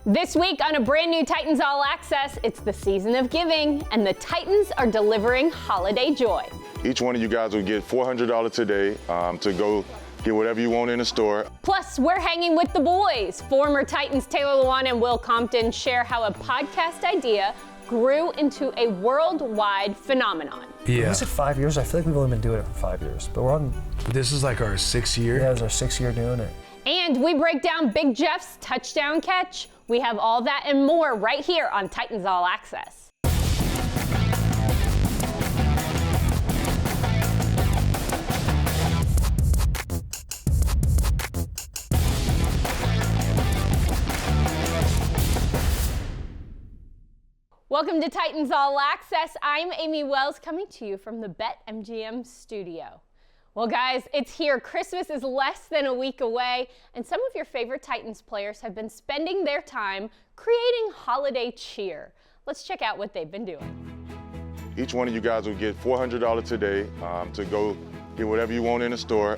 This week on a brand new Titans All Access, it's the season of giving, and the Titans are delivering holiday joy. Each one of you guys will get $400 today to go get whatever you want in the store. Plus, we're hanging with the boys. Former Titans Taylor Lewan and Will Compton share how a podcast idea grew into a worldwide phenomenon. Yeah. Was it 5 years? I feel like we've only been doing it for 5 years, but we're on. This is like our 6th year. Yeah, it's our 6th year doing it. And we break down Big Jeff's touchdown catch. We have all that and more right here on Titans All Access. Welcome to Titans All Access. I'm Amy Wells coming to you from the BetMGM studio. Well, guys, it's here. Christmas is less than a week away, and some of your favorite Titans players have been spending their time creating holiday cheer. Let's check out what they've been doing. Each one of you guys will get $400 today to go get whatever you want in the store.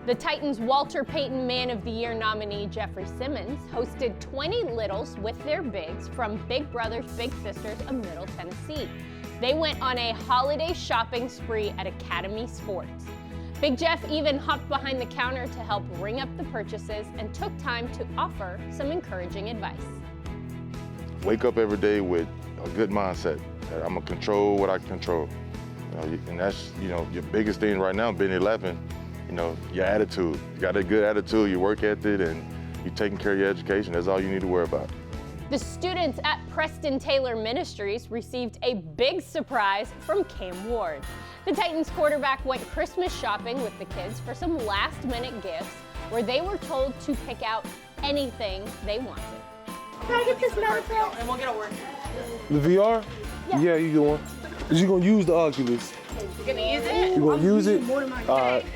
The Titans' Walter Payton Man of the Year nominee Jeffery Simmons hosted 20 littles with their bigs from Big Brothers Big Sisters of Middle Tennessee. They went on a holiday shopping spree at Academy Sports. Big Jeff even hopped behind the counter to help ring up the purchases and took time to offer some encouraging advice. Wake up every day with a good mindset. That I'm gonna control what I can control. And that's, your biggest thing right now, being 11, your attitude. You got a good attitude, your work ethic, and you're taking care of your education. That's all you need to worry about. The students at Preston Taylor Ministries received a big surprise from Cam Ward. The Titans quarterback went Christmas shopping with the kids for some last-minute gifts where they were told to pick out anything they wanted. Can I get this mountain? And we'll get it working. The VR? Yeah, you get one. Is you gonna use the Oculus? You're gonna use it? You gonna use it?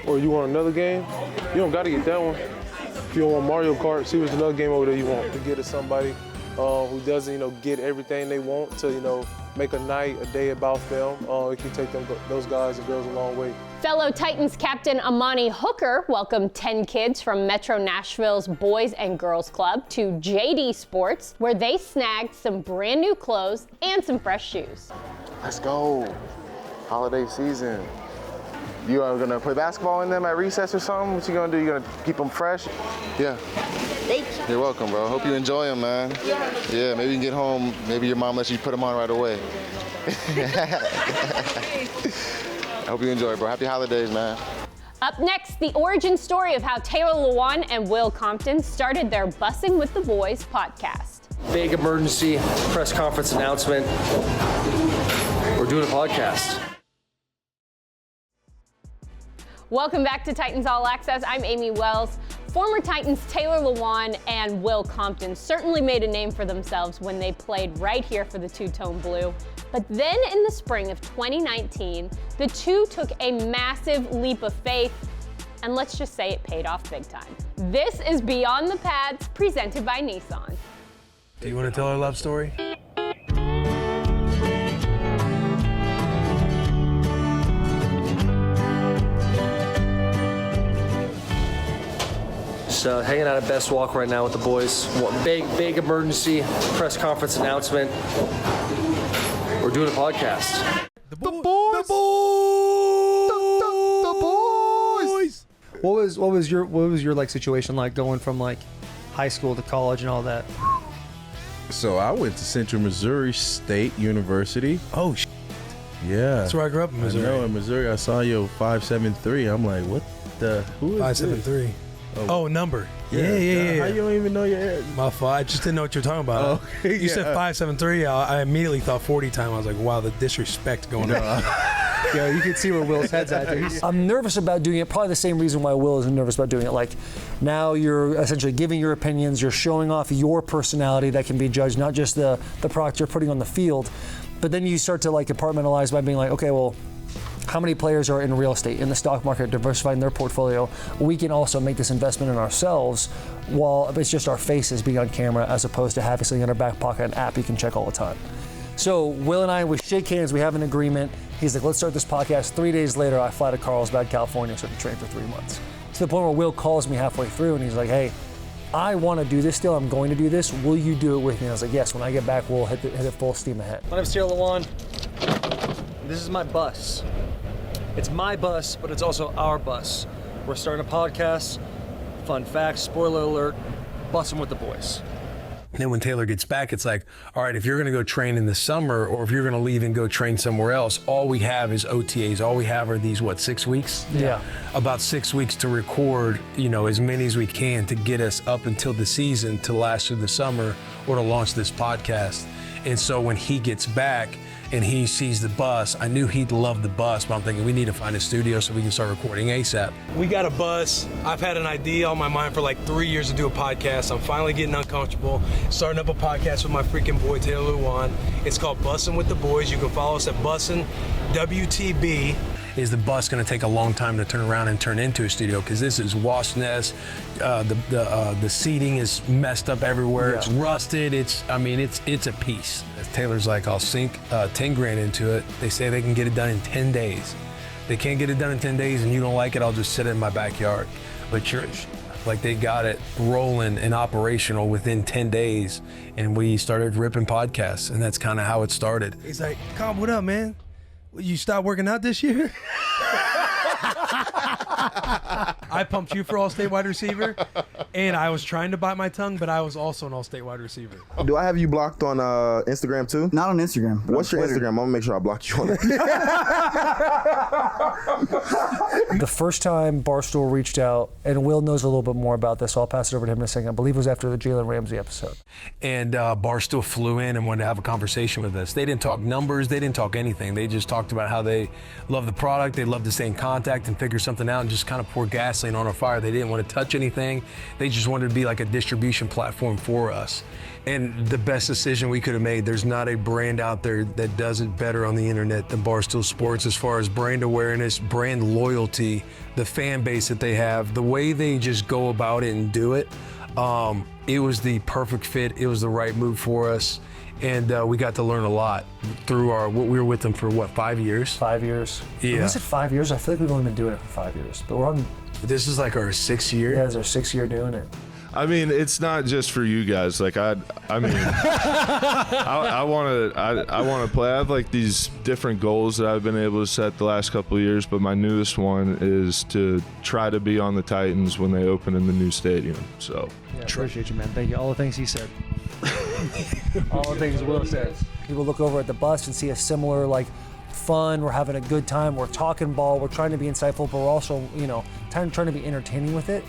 Or you want another game? You don't gotta get that one. If you don't want Mario Kart, see what's another game over there you want. To get to somebody who doesn't, get everything they want to, make a night, a day about them. It can take those guys and girls a long way. Fellow Titans captain Amani Hooker welcomed 10 kids from Metro Nashville's Boys and Girls Club to JD Sports, where they snagged some brand new clothes and some fresh shoes. Let's go. Holiday season. You are gonna play basketball in them at recess or something? What you gonna do? You gonna keep them fresh? Yeah. You're welcome, bro. Hope you enjoy them, man. Yeah, maybe you can get home. Maybe your mom lets you put them on right away. I hope you enjoy it, bro. Happy holidays, man. Up next, the origin story of how Taylor Lewan and Will Compton started their Bussin with the Boys podcast. Big emergency press conference announcement. We're doing a podcast. Welcome back to Titans All Access. I'm Amy Wells. Former Titans Taylor Lewan and Will Compton certainly made a name for themselves when they played right here for the Two-Tone Blue. But then in the spring of 2019, the two took a massive leap of faith, and let's just say it paid off big time. This is Beyond the Pads, presented by Nissan. Do you want to tell our love story? So hanging out at Best Walk right now with the boys. Big emergency press conference announcement. We're doing a podcast. The boys! What was your like situation like going from like high school to college and all that? So I went to Central Missouri State University. Oh, yeah. That's where I grew up in Missouri. I know, in Missouri. I saw your 573. I'm like, what the? Who is 573. Oh, number. Yeah. How you don't even know your age? My fault. I just didn't know what you were talking about. Oh, okay, You said 573. I immediately thought 40 time. I was like, wow, the disrespect going on. Yeah, you can see where Will's head's at. I'm nervous about doing it. Probably the same reason why Will is nervous about doing it. Like, now you're essentially giving your opinions. You're showing off your personality that can be judged, not just the product you're putting on the field. But then you start to like compartmentalize by being like, okay, well, how many players are in real estate, in the stock market, diversifying their portfolio? We can also make this investment in ourselves while it's just our faces being on camera, as opposed to having something in our back pocket, an app you can check all the time. So Will and I, we shake hands, we have an agreement, He's like, let's start this podcast. 3 days later, I fly to Carlsbad, California, start to train for 3 months. To the point where Will calls me halfway through and he's like, hey, I want to do this still. I'm going to do this. Will you do it with me? I was like, yes, when I get back, we'll hit it full steam ahead. My name's Lewan. This is my bus. It's my bus, but it's also our bus. We're starting a podcast. Fun facts, spoiler alert, Bussin with the boys. And then when Taylor gets back, it's like, all right, if you're going to go train in the summer or if you're going to leave and go train somewhere else, all we have is OTAs. All we have are these, 6 weeks? Yeah. About 6 weeks to record, as many as we can to get us up until the season to last through the summer or to launch this podcast. And so when he gets back and he sees the bus, I knew he'd love the bus, but I'm thinking we need to find a studio so we can start recording ASAP. We got a bus. I've had an idea on my mind for 3 years to do a podcast. I'm finally getting uncomfortable, starting up a podcast with my freaking boy, Taylor Lewan. It's called Bussin with the Boys. You can follow us at Bussin, WTB. Is the bus going to take a long time to turn around and turn into a studio? Because this is wasp nest. The seating is messed up everywhere. Yeah. It's rusted. It's a piece. Taylor's like, I'll sink 10 grand into it. They say they can get it done in 10 days. They can't get it done in 10 days and you don't like it, I'll just sit in my backyard. But church, they got it rolling and operational within 10 days. And we started ripping podcasts, and that's kind of how it started. He's like, Comp, what up, man? You stopped working out this year? I pumped you for All-State wide receiver, and I was trying to bite my tongue, but I was also an All-State wide receiver. Do I have you blocked on Instagram too? Not on Instagram. What's your Instagram? I'm gonna make sure I block you on it. The first time Barstool reached out, and Will knows a little bit more about this, so I'll pass it over to him in a second. I believe it was after the Jalen Ramsey episode. And Barstool flew in and wanted to have a conversation with us. They didn't talk numbers. They didn't talk anything. They just talked about how they love the product. They love to stay in contact and figure something out and just kind of pour gasoline on our fire. They didn't want to touch anything. They just wanted to be like a distribution platform for us. And the best decision we could have made. There's not a brand out there that does it better on the internet than Barstool Sports as far as brand awareness, brand loyalty, the fan base that they have, the way they just go about it and do it. It was the perfect fit. It was the right move for us. And we got to learn a lot through we were with them for 5 years? 5 years. Yeah. Was it 5 years? I feel like we've only been doing it for 5 years, but we're on. This is like our 6th year? Yeah, it's our 6th year doing it. I mean, it's not just for you guys. I want to play. I have these different goals that I've been able to set the last couple of years, but my newest one is to try to be on the Titans when they open in the new stadium. So, yeah, appreciate you, man. Thank you. All the things he said. All the things Will said. People look over at the bus and see a similar fun. We're having a good time. We're talking ball. We're trying to be insightful, but we're also trying to be entertaining with it.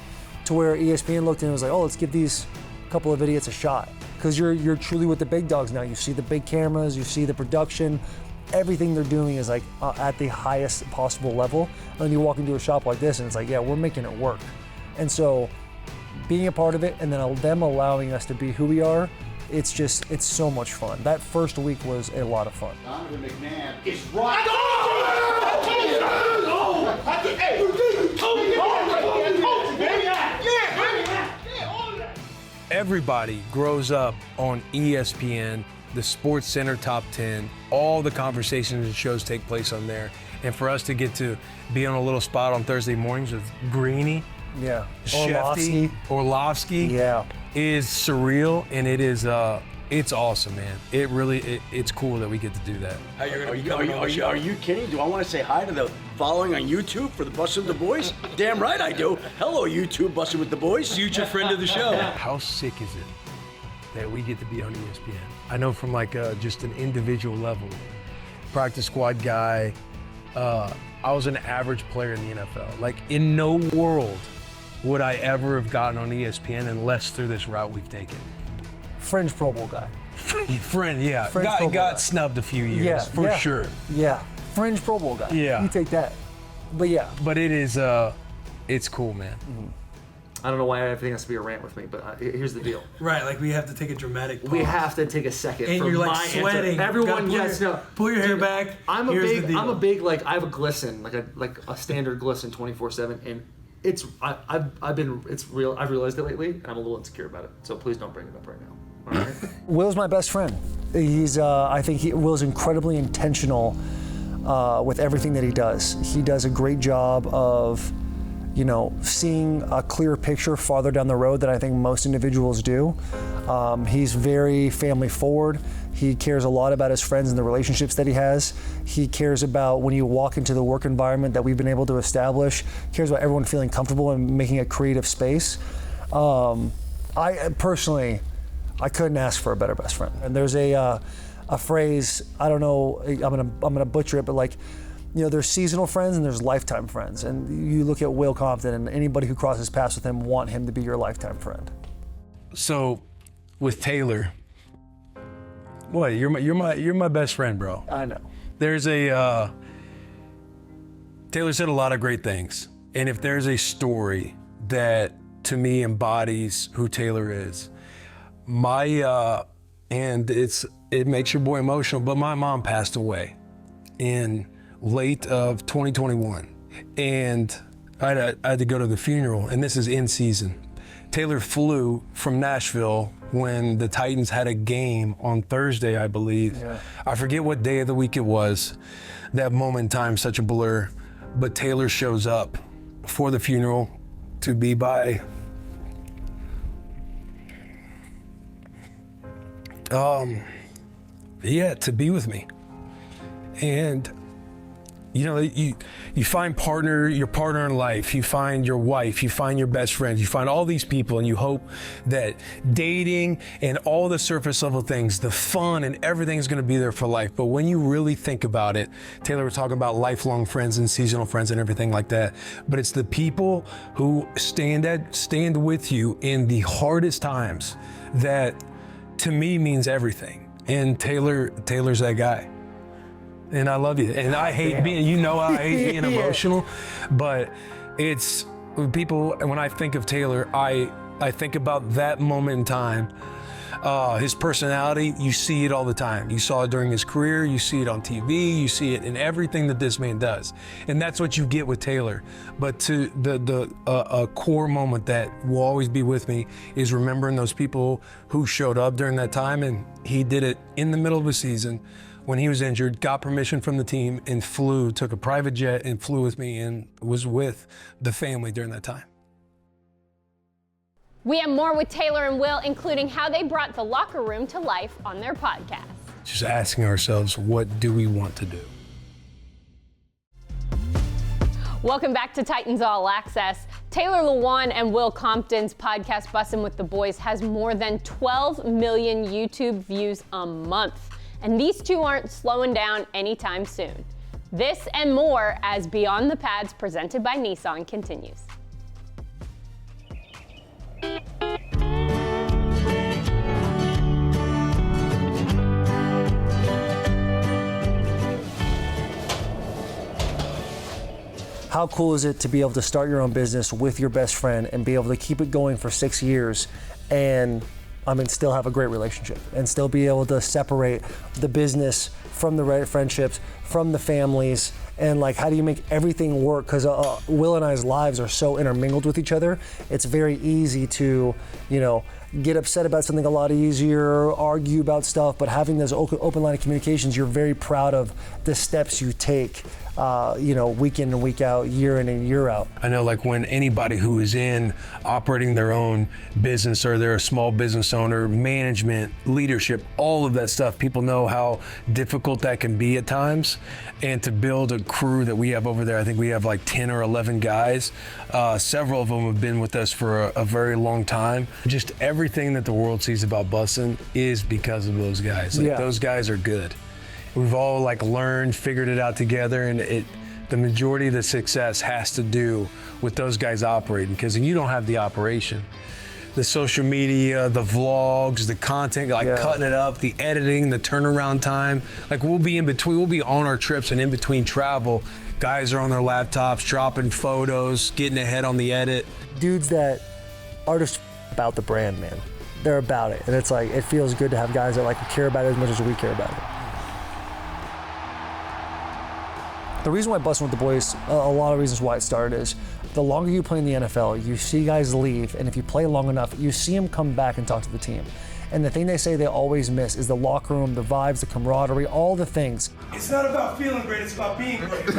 To where ESPN looked and was like, oh, let's give these couple of idiots a shot. Because you're truly with the big dogs now. You see the big cameras, you see the production. Everything they're doing is at the highest possible level. And then you walk into a shop like this and it's like, yeah, we're making it work. And so being a part of it and then them allowing us to be who we are, it's so much fun. That first week was a lot of fun. Donovan McNabb is right. Everybody grows up on ESPN, the Sports Center Top 10. All the conversations and shows take place on there. And for us to get to be on a little spot on Thursday mornings with Greeny, yeah, Orlovsky, yeah, is surreal, and it is it's awesome, man. It's cool that we get to do that. Are you kidding? Do I want to say hi to the following on YouTube for the Bussin with the Boys? Damn right I do. Hello, YouTube, Bussin with the Boys. Future friend of the show. How sick is it that we get to be on ESPN? I know from just an individual level, practice squad guy. I was an average player in the NFL. In no world would I ever have gotten on ESPN unless through this route we've taken. Fringe Pro Bowl guy. Friend, yeah. Fringe got snubbed a few years, for sure. Yeah, Fringe Pro Bowl guy. Yeah. You take that. But yeah. But it is, it's cool, man. Mm-hmm. I don't know why everything has to be a rant with me, but here's the deal. Right, we have to take a dramatic pause. We have to take a second. And for you're my sweating. Answer. Everyone, yes, no. Pull your hair back. I'm a big I have a glisten, a standard glisten 24/7, and it's real. I've realized it lately, and I'm a little insecure about it. So please don't bring it up right now. All right? Will's my best friend. I think Will's incredibly intentional with everything that he does. He does a great job of, seeing a clear picture farther down the road than I think most individuals do. He's very family forward. He cares a lot about his friends and the relationships that he has. He cares about when you walk into the work environment that we've been able to establish. He cares about everyone feeling comfortable and making a creative space. I personally couldn't ask for a better best friend. And there's a phrase, I don't know, I'm gonna butcher it, but there's seasonal friends and there's lifetime friends. And you look at Will Compton, and anybody who crosses paths with him want him to be your lifetime friend. So, with Taylor, what? You're my best friend, bro. I know. There's Taylor said a lot of great things, and if there's a story that to me embodies who Taylor is, and it makes your boy emotional, but my mom passed away in late of 2021, and I had to go to the funeral, and this is in season. Taylor flew from Nashville when the Titans had a game on Thursday, I believe. Yeah. I forget what day of the week it was. That moment in time, such a blur, but Taylor shows up for the funeral to be by to be with me. And you find your partner in life, you find your wife, you find your best friends, you find all these people, and you hope that dating and all the surface level things, the fun and everything is going to be there for life. But when you really think about it, Taylor was talking about lifelong friends and seasonal friends and everything like that. But it's the people who stand with you in the hardest times that, to me, means everything. And Taylor's that guy. And I love you. And I hate being, I hate being emotional, but it's people, when I think of Taylor, I think about that moment in time. His personality, you see it all the time. You saw it during his career, you see it on TV, you see it in everything that this man does. And that's what you get with Taylor. But to a core moment that will always be with me is remembering those people who showed up during that time, and he did it in the middle of a season when he was injured, got permission from the team and took a private jet and flew with me and was with the family during that time. We have more with Taylor and Will, including how they brought the locker room to life on their podcast. Just asking ourselves, what do we want to do? Welcome back to Titans All Access. Taylor Lewan and Will Compton's podcast, Bussin with the Boys, has more than 12 million YouTube views a month. And these two aren't slowing down anytime soon. This and more as Beyond the Pads, presented by Nissan, continues. How cool is it to be able to start your own business with your best friend and be able to keep it going for 6 years and still have a great relationship and still be able to separate the business from the friendships, from the families, and how do you make everything work? Because Will and I's lives are so intermingled with each other. It's very easy to, get upset about something a lot easier, argue about stuff, but having those open line of communications, you're very proud of the steps you take, week in and week out, year in and year out. I know when anybody who is in operating their own business or they're a small business owner, management, leadership, all of that stuff, people know how difficult that can be at times. And to build a crew that we have over there, I think we have 10 or 11 guys. Several of them have been with us for a very long time. Just everything that the world sees about Bussin is because of those guys. Those guys are good. We've all learned, figured it out together, and the majority of the success has to do with those guys operating, because you don't have the operation. The social media, the vlogs, the content, cutting it up, the editing, the turnaround time. We'll be on our trips, and in between travel, guys are on their laptops, dropping photos, getting ahead on the edit. Dudes that are just about the brand, man. They're about it. And it's it feels good to have guys that care about it as much as we care about it. The reason why Bussin with the Boys, a lot of reasons why it started is the longer you play in the NFL, you see guys leave, and if you play long enough, you see them come back and talk to the team. And the thing they say they always miss is the locker room, the vibes, the camaraderie, all the things. It's not about feeling great, it's about being great.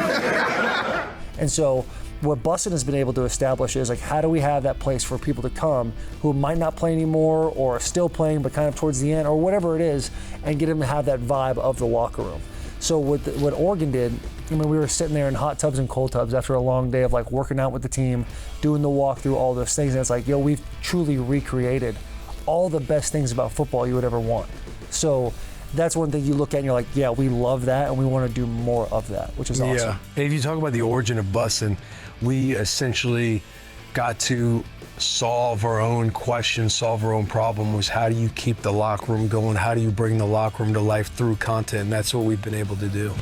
And so what Bussin has been able to establish is like, how do we have that place for people to come who might not play anymore or are still playing but kind of towards the end or whatever it is, and get them to have that vibe of the locker room. So what Oregon did, I mean, we were sitting there in hot tubs and cold tubs after a long day of like working out with the team, doing the walkthrough, all those things, and it's like, yo, we've truly recreated all the best things about football you would ever want. So that's one thing you look at and you're like, yeah, we love that and we want to do more of that, which is awesome. Yeah, and if you talk about the origin of Bussin, we essentially got to solve our own question, solve our own problem, was how do you keep the locker room going? How do you bring the locker room to life through content? And that's what we've been able to do.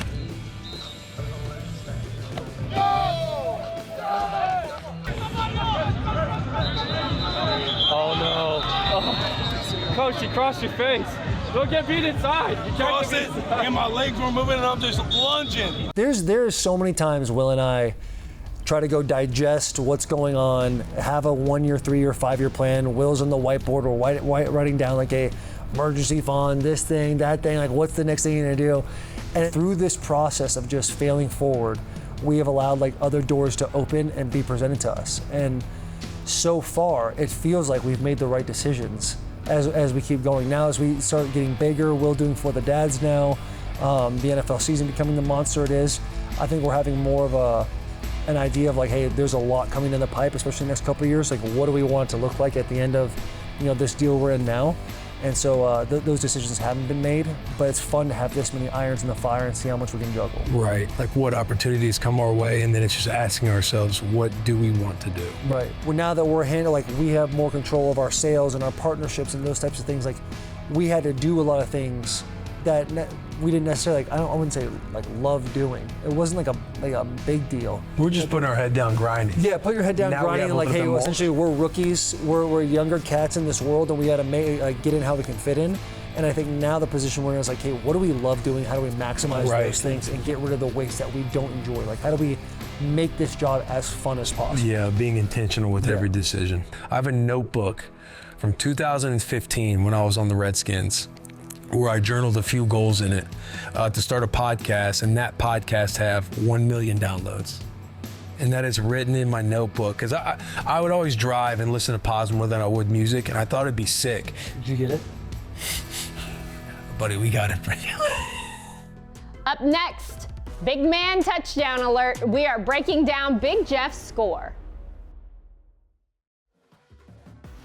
Oh no. Oh. Coach, you crossed your face. Don't get beat inside. You can't Cross it, and my legs were moving and I'm just lunging. There's so many times Will and I try to go digest what's going on, have a 1 year, 3 year, 5 year plan. Will's on the whiteboard or writing down like a emergency fund, this thing, that thing, like what's the next thing you're gonna do? And through this process of just failing forward, we have allowed like other doors to open and be presented to us. And so far, it feels like we've made the right decisions as we keep going. Now, as we start getting bigger, Will doing For the Dads now, the NFL season becoming the monster it is, I think we're having more of an idea of like, hey, there's a lot coming in the pipe, especially the next couple of years. Like, what do we want it to look like at the end of, this deal we're in now? And so those decisions haven't been made, but it's fun to have this many irons in the fire and see how much we can juggle. Right, like what opportunities come our way, and then it's just asking ourselves, what do we want to do? Right, well, now that we're we have more control of our sales and our partnerships and those types of things, like we had to do a lot of things that we didn't necessarily, I wouldn't say like love doing. It wasn't like a big deal. We're just putting our head down grinding. Yeah, put your head down grinding, and like, hey, essentially we're rookies, we're younger cats in this world, and we got to get in how we can fit in. And I think now the position we're in is like, hey, what do we love doing? How do we maximize those things and get rid of the waste that we don't enjoy? Like, how do we make this job as fun as possible? Yeah, being intentional with every decision. I have a notebook from 2015 when I was on the Redskins, where I journaled a few goals in it to start a podcast, and that podcast have 1 million downloads. And that is written in my notebook, because I would always drive and listen to pods more than I would music, and I thought it'd be sick. Did you get it? Buddy, we got it. Up next, big man touchdown alert. We are breaking down Big Jeff's score.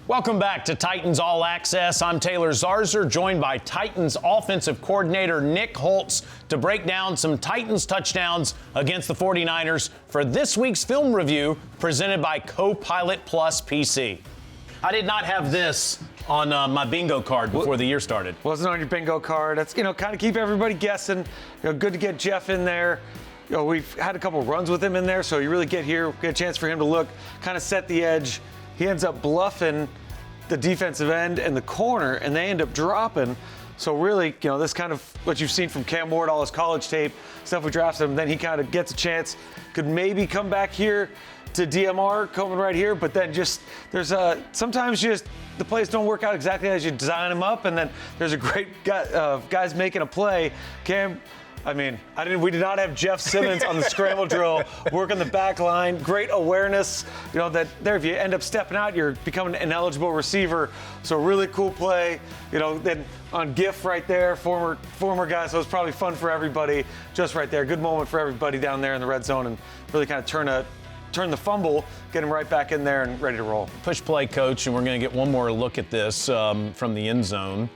Welcome back to Titans All Access. I'm Taylor Zarzer, joined by Titans offensive coordinator Nick Holtz to break down some Titans touchdowns against the 49ers for this week's film review presented by Copilot Plus PC. I did not have this on my bingo card before the year started. Wasn't on your bingo card. That's, kind of keep everybody guessing. Good to get Jeff in there. We've had a couple runs with him in there, so you really get a chance for him to look, kind of set the edge. He ends up bluffing the defensive end and the corner, and they end up dropping. So really, this kind of what you've seen from Cam Ward, all his college tape, stuff we drafted him, then he kind of gets a chance, could maybe come back here to DMR, coming right here, but then there's sometimes the plays don't work out exactly as you design them up, and then there's a great guys making a play. Cam, we did not have Jeff Simmons on the scramble drill, working the back line. Great awareness, that there, if you end up stepping out, you're becoming an ineligible receiver. So really cool play, then on GIF right there, former guy, so it's probably fun for everybody just right there. Good moment for everybody down there in the red zone, and really kind of turn the fumble, get him right back in there and ready to roll. Push play, coach, and we're going to get one more look at this from the end zone.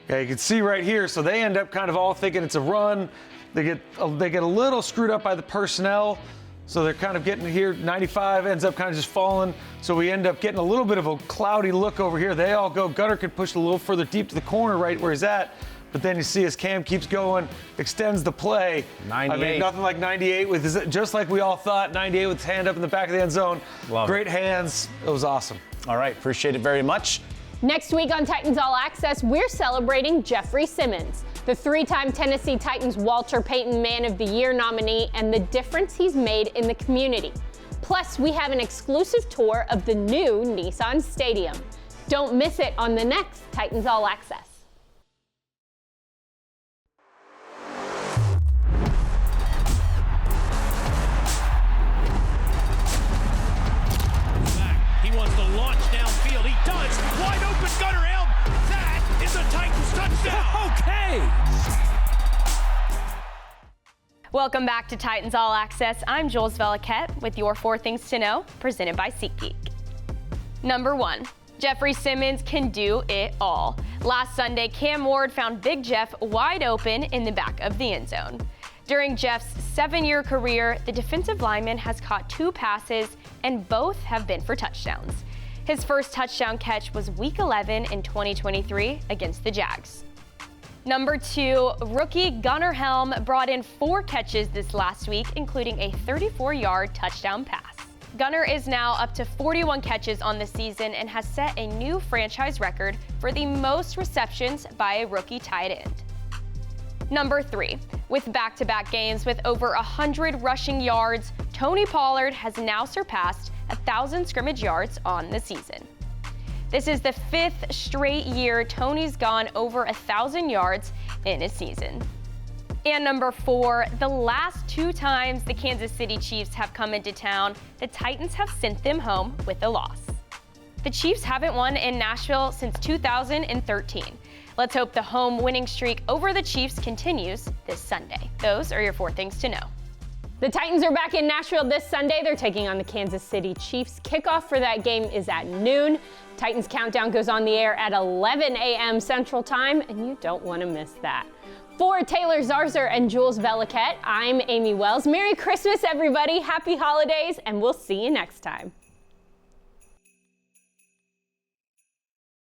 Yeah, you can see right here, so they end up kind of all thinking it's a run. They get a little screwed up by the personnel, so they're kind of getting here. 95 ends up kind of just falling, so we end up getting a little bit of a cloudy look over here. They all go. Gunner could push a little further deep to the corner right where he's at, but then you see as Cam keeps going, extends the play. 98. Nothing like 98 just like we all thought. 98 with his hand up in the back of the end zone. Great hands. It was awesome. All right, appreciate it very much. Next week on Titans All Access, we're celebrating Jeffery Simmons, the 3-time Tennessee Titans Walter Payton Man of the Year nominee, and the difference he's made in the community. Plus, we have an exclusive tour of the new Nissan Stadium. Don't miss it on the next Titans All Access. He wants to launch downfield. He does. Wide open Gunnar Elm. That is a Titans touchdown. Okay. Welcome back to Titans All Access. I'm Jules Veliquette with your 4 things to know, presented by SeatGeek. Number 1, Jeffery Simmons can do it all. Last Sunday, Cam Ward found Big Jeff wide open in the back of the end zone. During Jeff's 7-year career, the defensive lineman has caught 2 passes, and both have been for touchdowns. His first touchdown catch was Week 11 in 2023 against the Jags. Number 2, rookie Gunnar Helm brought in 4 catches this last week, including a 34-yard touchdown pass. Gunnar is now up to 41 catches on the season and has set a new franchise record for the most receptions by a rookie tight end. Number 3, with back-to-back games with over 100 rushing yards, Tony Pollard has now surpassed 1,000 scrimmage yards on the season. This is the 5th straight year Tony's gone over 1,000 yards in a season. And number 4, the last 2 times the Kansas City Chiefs have come into town, the Titans have sent them home with a loss. The Chiefs haven't won in Nashville since 2013. Let's hope the home winning streak over the Chiefs continues this Sunday. Those are your 4 things to know. The Titans are back in Nashville this Sunday. They're taking on the Kansas City Chiefs. Kickoff for that game is at noon. Titans Countdown goes on the air at 11 a.m. Central Time, and you don't want to miss that. For Taylor Zarzer and Jules Veliquette, I'm Amy Wells. Merry Christmas, everybody. Happy holidays, and we'll see you next time.